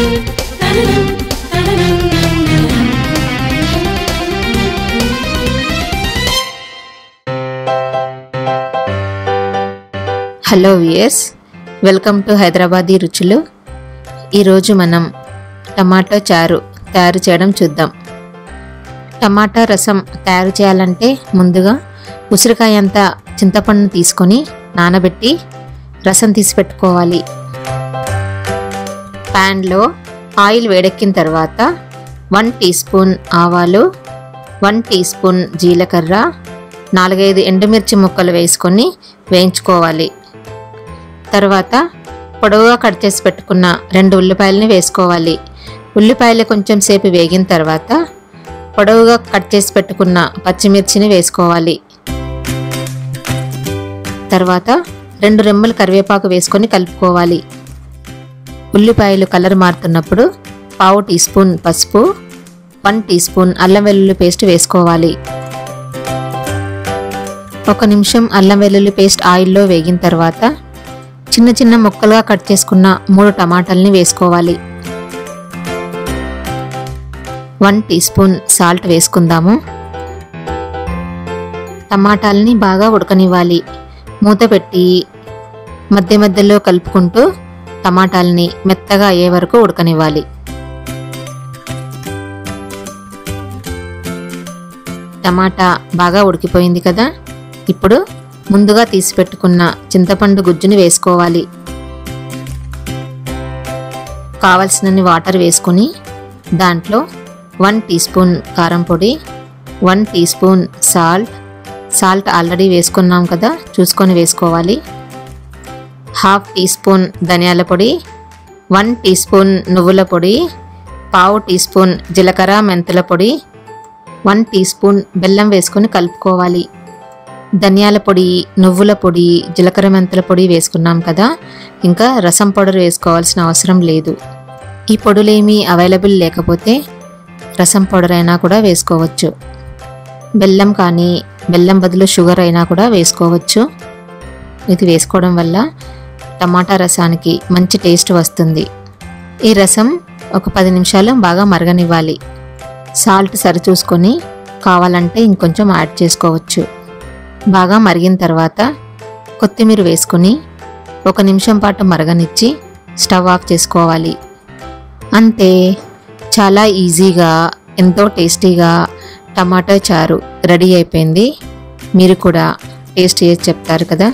Hello viewers, welcome to Hyderabadi రుచులు. ఈరోజు మనం టమాటో చారు తయారు చేయడం చూద్దాం. టమాటా రసం తయారు చేయాలంటే ముందుగా ఉసిరికాయ అంతా చింతపండును తీసుకొని నానబెట్టి రసం తీసి పెట్టుకోవాలి. ప్యాన్లో ఆయిల్ వేడెక్కిన తర్వాత 1 టీ స్పూన్ ఆవాలు, 1 టీ స్పూన్ జీలకర్ర, 4-5 ఎండుమిర్చి ముక్కలు వేసుకొని వేయించుకోవాలి. తర్వాత పొడవుగా కట్ చేసి పెట్టుకున్న 2 ఉల్లిపాయలని వేసుకోవాలి. ఉల్లిపాయలు కొంచెం సేపు వేగిన తర్వాత పొడవుగా కట్ చేసి పెట్టుకున్న పచ్చిమిర్చిని వేసుకోవాలి. తర్వాత 2 రెమ్మలు కరివేపాకు వేసుకొని కలుపుకోవాలి. ఉల్లిపాయలు కలర్ మారుతున్నప్పుడు 1/2 టీ స్పూన్ పసుపు, 1 టీ స్పూన్ అల్లం వెల్లుల్లి పేస్ట్ వేసుకోవాలి. 1 నిమిషం అల్లం వెల్లుల్లి పేస్ట్ ఆయిల్లో వేగిన తర్వాత చిన్న చిన్న ముక్కలుగా కట్ చేసుకున్న 3 టమాటాలని వేసుకోవాలి. 1 టీ స్పూన్ సాల్ట్ వేసుకుందాము. టమాటాలని బాగా ఉడకనివ్వాలి. మూత పెట్టి మధ్య మధ్యలో కలుపుకుంటూ టమాటాలని మెత్తగా అయ్యే వరకు ఉడకనివ్వాలి. టమాటా బాగా ఉడికిపోయింది కదా. ఇప్పుడు ముందుగా తీసి పెట్టుకున్న చింతపండు గుజ్జుని వేసుకోవాలి. కావలసినన్ని వాటర్ వేసుకొని దాంట్లో 1 టీ స్పూన్ కారం పొడి, 1 టీ స్పూన్ సాల్ట్ ఆల్రెడీ వేసుకున్నాం కదా, చూసుకొని వేసుకోవాలి. 1/2 టీ స్పూన్ ధనియాల పొడి, 1 టీ స్పూన్ నువ్వుల పొడి, 1/2 టీ స్పూన్ జీలకర్ర మెంతుల పొడి, 1 టీ స్పూన్ బెల్లం వేసుకొని కలుపుకోవాలి. ధనియాల పొడి, నువ్వుల పొడి, జీలకర్ర మెంతుల పొడి వేసుకున్నాం కదా, ఇంకా రసం పౌడర్ వేసుకోవాల్సిన అవసరం లేదు. ఈ పొడులేమీ అవైలబుల్ లేకపోతే రసం పౌడర్ అయినా కూడా వేసుకోవచ్చు. బెల్లం కానీ బెల్లం బదులు షుగర్ అయినా కూడా వేసుకోవచ్చు. ఇది వేసుకోవడం వల్ల టమాటా రసానికి మంచి టేస్ట్ వస్తుంది. ఈ రసం ఒక 10 నిమిషాలు బాగా మరగనివ్వాలి. సాల్ట్ సరిచూసుకొని కావాలంటే ఇంకొంచెం యాడ్ చేసుకోవచ్చు. బాగా మరిగిన తర్వాత కొత్తిమీర వేసుకొని 1 నిమిషం పాటు మరగనిచ్చి స్టవ్ ఆఫ్ చేసుకోవాలి. అంతే, చాలా ఈజీగా ఎంతో టేస్టీగా టమాటో చారు రెడీ అయిపోయింది. మీరు కూడా టేస్ట్ చేసి చెప్తారు కదా.